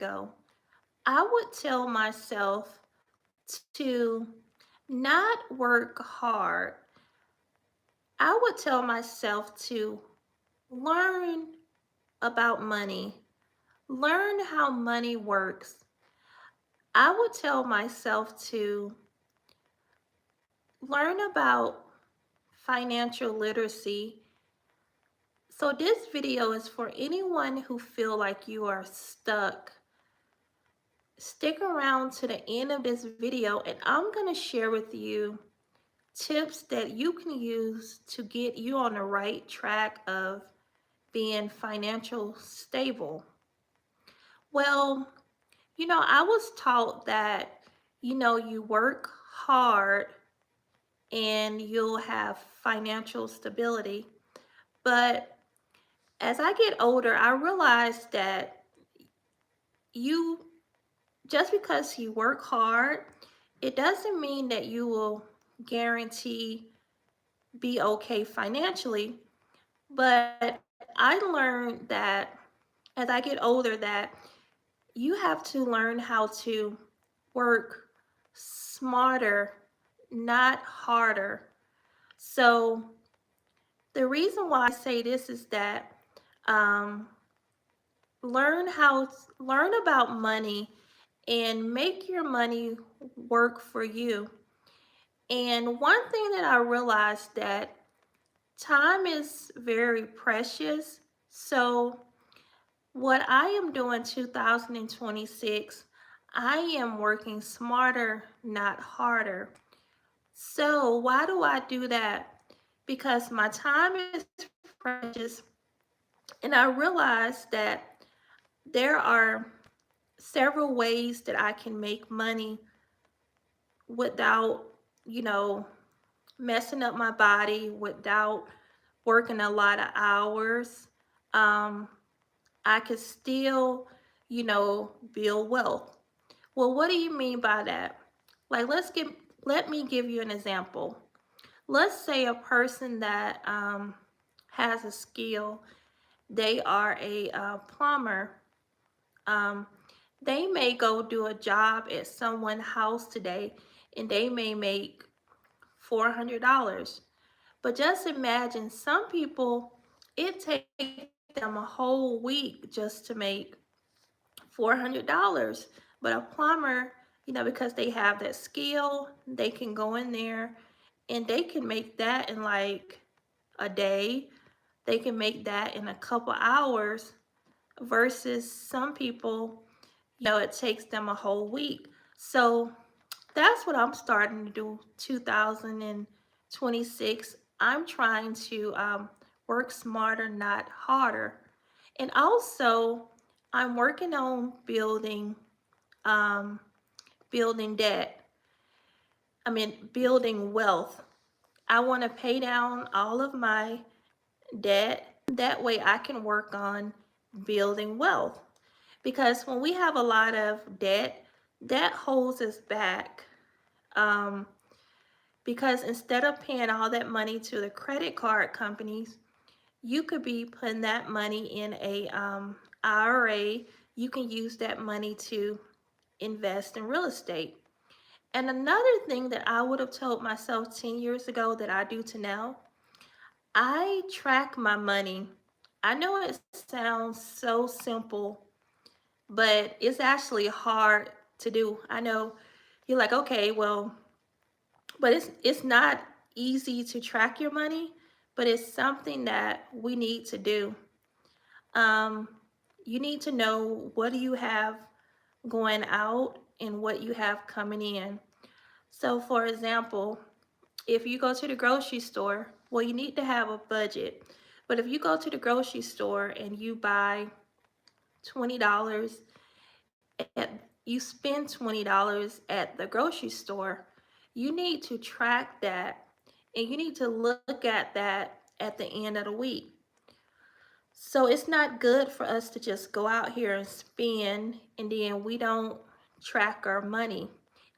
ago, I would tell myself to not work hard. I would tell myself to learn about money, learn how money works. I would tell myself to learn about financial literacy. So this video is for anyone who feel like you are stuck. Stick around to the end of this video and I'm going to share with you tips that you can use to get you on the right track of being financial stable. Well, I was taught that, you work hard and you'll have financial stability. But as I get older, I realized that you just because you work hard, it doesn't mean that you will guarantee be okay financially. But I learned that as I get older that you have to learn how to work smarter, not harder. So the reason why I say this is that um, learn about money and make your money work for you. And one thing that I realized that time is very precious. So what I am doing 2026, I am working smarter, not harder. So why do I do that? Because my time is precious and I realize that there are several ways that I can make money without, you know, messing up my body, without working a lot of hours. Um, I could still, build wealth. Well, what do you mean by that? Like, let me give you an example. Let's say a person that has a skill, they are a plumber. Um, they may go do a job at someone's house today and they may make $400. But just imagine some people, it takes them a whole week just to make $400. But a plumber, because they have that skill, they can go in there and they can make that in like a day. They can make that in a couple hours versus some people, it takes them a whole week. So that's what I'm starting to do 2026. I'm trying to work smarter, not harder. And also, I'm working on um, building debt. Building wealth. I want to pay down all of my debt. That way I can work on building wealth. Because when we have a lot of debt, that holds us back. Um, because instead of paying all that money to the credit card companies, you could be putting that money in a IRA. You can use that money to invest in real estate. And another thing that I would have told myself 10 years ago that I do to now, I track my money. I know it sounds so simple, but it's actually hard to do. I know you're like, okay, well, but it's not easy to track your money, but it's something that we need to do. Um, you need to know what do you have going out and what you have coming in. So, for example, if you go to the grocery store, well, you need to have a budget. But if you go to the grocery store and you buy $20 you spend $20 at the grocery store, you need to track that and you need to look at that at the end of the week. So it's not good for us to just go out here and spend and then we don't track our money.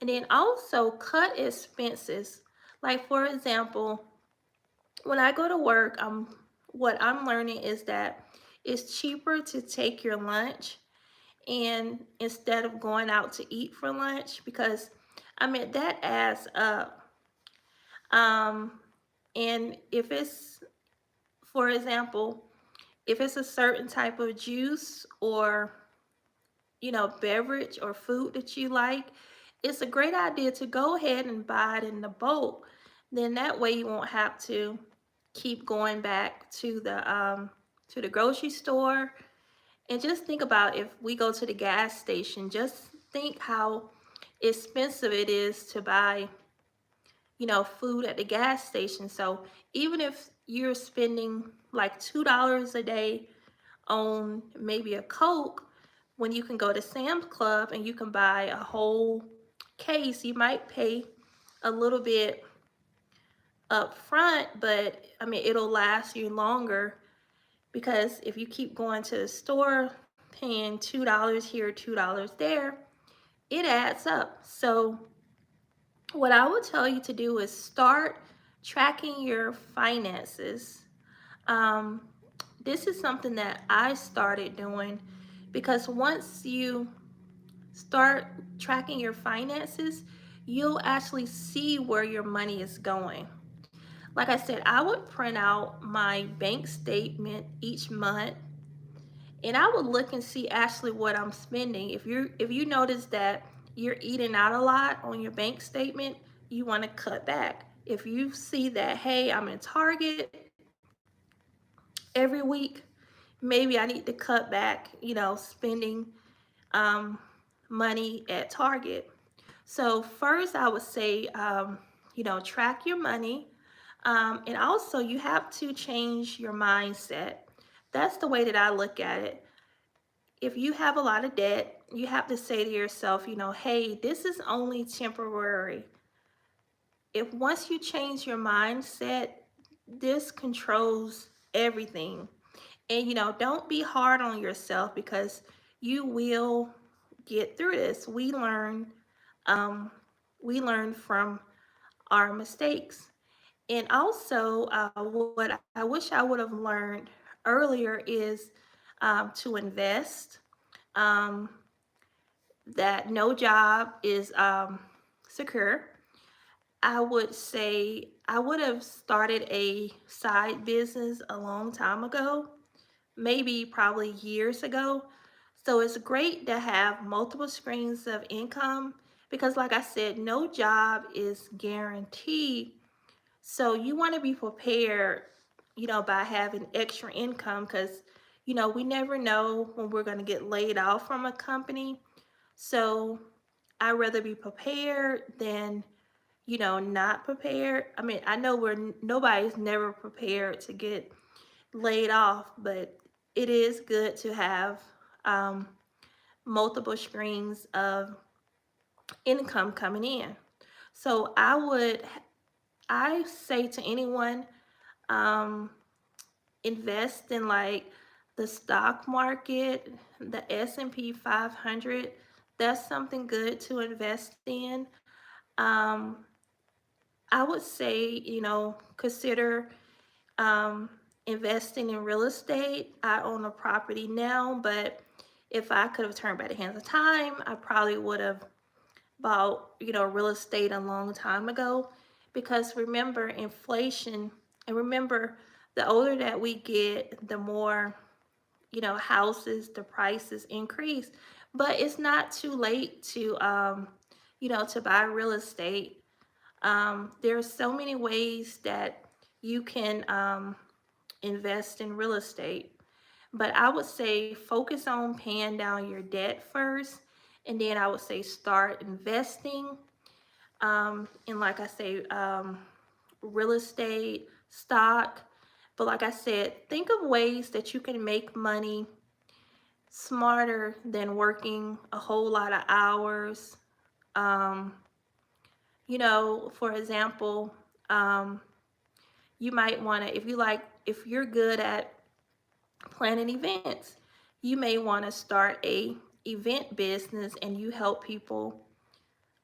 And then also cut expenses. Like for example, when I go to work, what I'm learning is that it's cheaper to take your lunch and instead of going out to eat for lunch, because I mean that adds up. Um, and if it's, for example, if it's a certain type of juice or beverage or food that you like, it's a great idea to go ahead and buy it in the bulk. Then that way you won't have to keep going back to the grocery store. And just think about, if we go to the gas station, just think how expensive it is to buy food at the gas station. So even if you're spending like $2 a day on maybe a Coke, when you can go to Sam's Club and you can buy a whole case, you might pay a little bit up front, but I mean, it'll last you longer, because if you keep going to the store paying $2 here, $2 there, it adds up. So what I would tell you to do is start tracking your finances. Um, this is something that I started doing, because once you start tracking your finances, you'll actually see where your money is going. Like I said, I would print out my bank statement each month, and I would look and see actually what I'm spending. If you notice that you're eating out a lot on your bank statement, you want to cut back. If you see that, hey, I'm in Target every week, maybe I need to cut back, spending um, money at Target. So first, I would say, track your money, and also you have to change your mindset. That's the way that I look at it. If you have a lot of debt, you have to say to yourself, hey, this is only temporary. If once you change your mindset, this controls everything. And don't be hard on yourself, because you will get through this. Um, we learn from our mistakes. And also, what I wish I would have learned earlier is to invest. Um, that no job is secure. I would say I would have started a side business a long time ago, maybe probably years ago. So it's great to have multiple streams of income, because, like I said, no job is guaranteed. So you want to be prepared, by having extra income, because, we never know when we're going to get laid off from a company. So I'd rather be prepared than, not prepared. I mean, I know nobody's never prepared to get laid off, but it is good to have um, multiple streams of income coming in. So I say to anyone, um, invest in like the stock market, the S&P 500. That's something good to invest in. Um, I would say, consider um, investing in real estate. I own a property now, but if I could have turned back the hands of time, I probably would have bought, real estate a long time ago. Because remember, inflation, and remember, the older that we get, the more, houses, the prices increase. But it's not too late to buy real estate. There are so many ways that you can invest in real estate. But I would say focus on paying down your debt first, and then I would say start investing in, like I say, real estate, stock. But like I said, think of ways that you can make money smarter than working a whole lot of hours. Um, for example, um, you might want to, if you're good at planning events, you may want to start a event business and you help people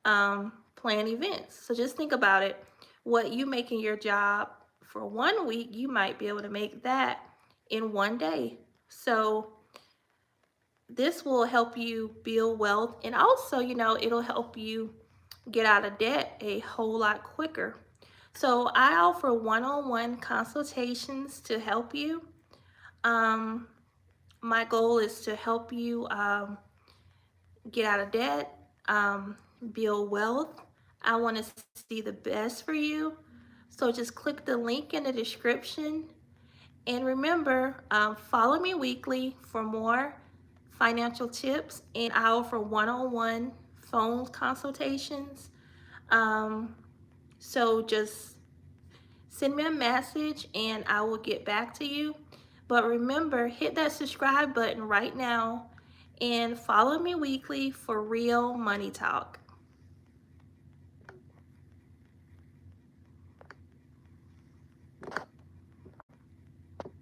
plan events. So just think about it. What you make in your job for 1 week, you might be able to make that in one day. So this will help you build wealth, and also, it'll help you get out of debt a whole lot quicker. So I offer one-on-one consultations to help you. Um, my goal is to help you get out of debt, build wealth. I want to see the best for you. So just click the link in the description. And remember, follow me weekly for more financial tips. And I offer one-on-one phone consultations. Um, so just send me a message and I will get back to you. But remember, hit that subscribe button right now and follow me weekly for real money talk.